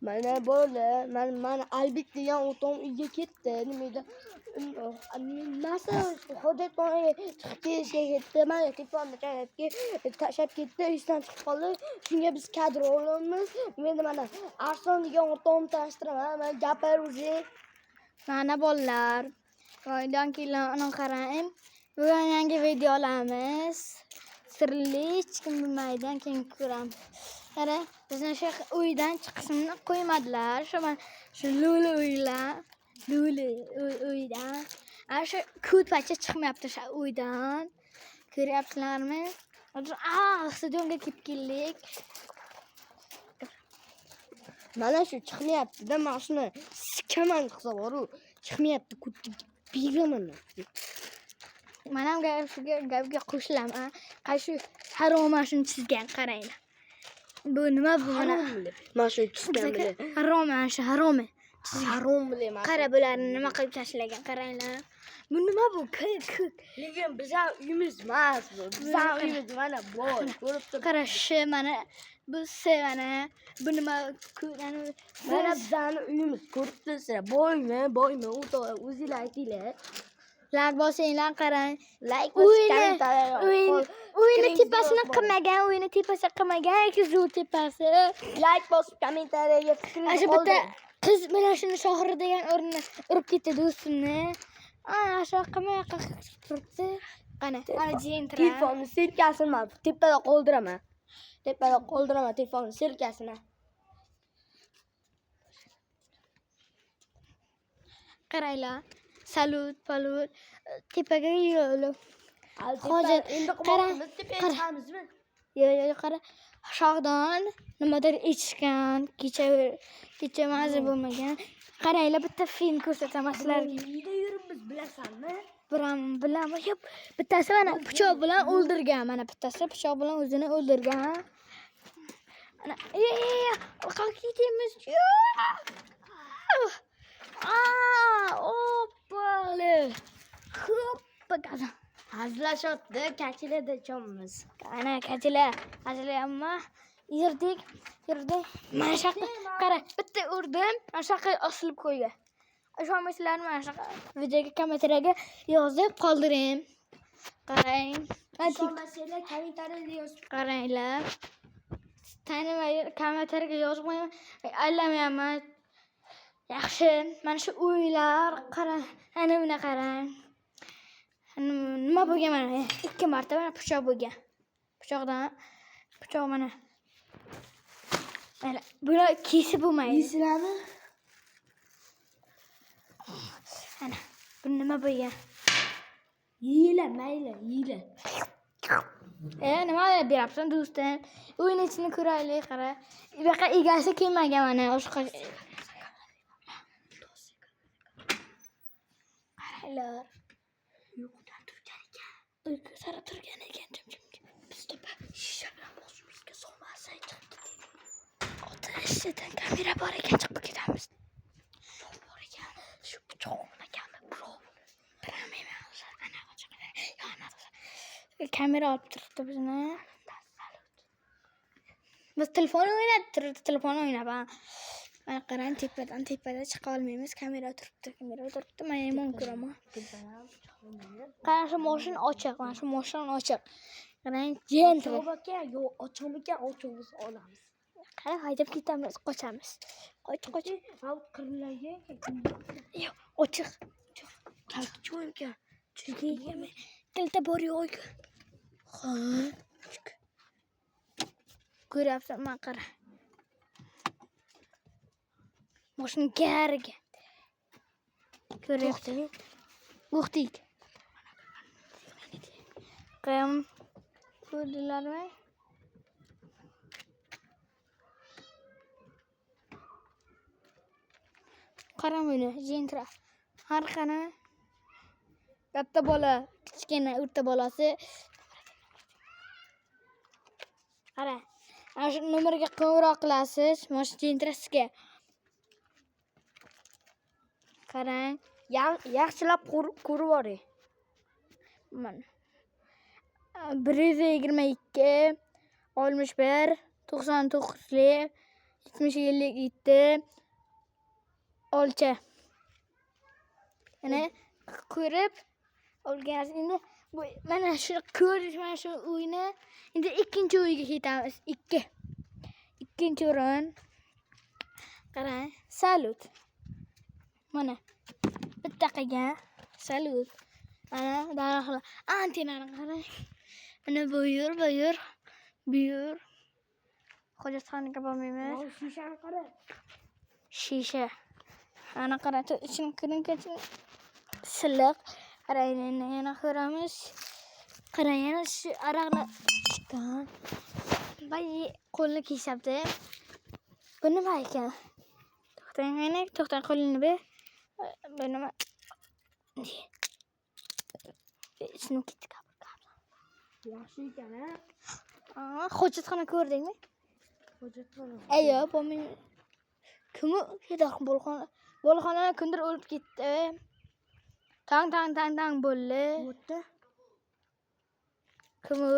Mana bo'ldi. Mana Albek degan o'g'lim uyga ketdi. Nimaga? Nasa hojatxonaga chiqib kelishga ketdi. Mana telefonni tashlab ketdi. Ishdan chiqib qoldi. Shunga biz kadr olamiz. Meni mana Arslon degan o'g'limni tashtiraman. Mana gapir o'zi. Mana bolalar. Voydan keyin qarang. Bugun yangi video olamiz. Sirli hech kim bilmaydigan keyin ko'ramiz. Qara, bizni shu uydan chiqishimni qo'ymadilar. Shu lo'li uydan. Ana shu ko'tpacha chiqmayapti shu uydan. Ko'ryapsizlarmi? Stadionga kelib keldik. Mana shu chiqmayapti-da, mana shuni sikaman qilsa boru, chiqmayapti, beraman. Mana shu gapga qo'shilaman. Qaysi haroma shuni chizgan qaranglar. Bu nima bu? Mana shu chizgan bilan. Harom. Harom bilan. Qara bularni nima qilib tashlagan qaranglar. Bu nima bu? Lekin bizning uyimiz emas bu. Bizning uyimiz mana bor. Ko'rib turibsiz. Qara shu mana bu mana bu nima mana bizning uyimiz ko'rib turibsizlar. Boymi? O'zingizlar aytinglar. Like bosinglar, qarang. Like bosinglar. Uyni tepasini qilmagan, zo'r tepasi. Like bosib kommentariyaga fikringizni qoldiring. Qiz mana shuni shohir degan o'rinni urib ketdi do'stimni. Ana shu qimay turibdi. Qani, jentra. Telefonni sirkasini men tepada qoldiraman. Telefonni sirkasini. Qaranglar. Salut, tepaga yo'lib. Hozir endi qilmoqmiz, tepaga chiqamizmi? Yo'q, qara. Shoxdan nimadir ichgan, kecha mazza bo'lmagan. Qaranglar, bitta film ko'rsataman sizlarga. Uyda yuribmiz, bilasanmi? Bilaman. Bittasi mana pichoq bilan o'ldirgan. Mana bittasi pichoq bilan o'zini o'ldirgan. Ana, qalqib ketamiz. Oppale. Hoppa qazan. Hazillashyapti, kachilada chomimiz. Ana kachilar. Amma yurdik. Mana shaqa qara, bitta urdim, mana shaqa osilib qo'ygan. Ishonmaysizlarmi, mana shaqa videoga kommentariyaga yozib qoldiring. Qarang. Ishonmasanglar kommentariyada yozib qaranglar. Tanimay kommentariyaga yozib qo'ying. Aylamayman. Yaxshi. Mana shu uylar qarang. Ana buni qarang. Nima bo'lgan mana? 2 marta mana pichoq bo'lgan. Pichoq mana. Mana bular kesib bo'lmaydi. Yeysizlarmi? Ana, bu nima bo'lgan? Yeylar, mayli, yeylar. Nima deyapsan do'stim? Uyning ichini ko'raylik, qara. Bu yoqqa egasi kelmagan mana o'sha. Qaranglar. Yo'qdan turgan ekan. Uyqu sari turgan ekan jim. Biz tepa shisha bilan boshimizga solmasa chiqib ketdik. Ota ishdan kamera bor ekan, chiqib ketamiz. Bor ekan. Shu pichoqni ekanmi, bro? Bilmayman. Ana qo'chqada. Kamera olib turibdi bizni. Biz telefon o'ynaban. Mana qarang, tepada chiqa olmaymiz. Kamera turibdi. Men yomon ko'raman. Qarang, shu mashina ochiq. Qarang, jentra. Yo'q, ochamiz olamiz. Qarang, haydab ketamiz, qochamiz. Qoch. Hav qirlarga. Yo'q, ochiq. Kalchoyga. Kalta bor yo'q. Ha. Ko'ryapsanmi, qara. Mashina gariga. Ko'ryapsizmi? O'xtik. Qam. Ko'rdilarmi? Qarang buni, jentra. Har qana. Katta bola, kichkina o'rta bolasi. Qara. Ana shu nomerga qo'ng'iroq qilasiz, mana jentrasiga. Qarang, yaxshilab ko'rib oring. Mana 122 61 99 70 yillik itni o'lcha. Yana ko'rib olgansiz. Endi bu mana shu ko'rish mana shu uyni endi ikkinchi uyga ketamiz. Ikkinchi o'rin. Qarang, salut. Mana bitta qilgan salut. Mana daraxtlar, antenani qarang. Mana bu yer. Hojatxonaga bormaymiz. Shishani qara. Shisha. Ana qarang, ichini kirim-kechim silliq. Qarang, yana ko'ramiz. Qarang, yana shu araqlar chiqqan. Voy, qo'lni keshabdi. Bu nima ekan? To'xtang, qo'lini ber. Bu nima? Shuni ketdi kabr. Yaxshi ekan, ha? Hojatxona ko'rdingmi? Hojatxona. Ayyo, bo'lmay. Kim keda bo'lxonani kimdir o'lib ketdi. Tang bo'ldi. O'tda. Kim u?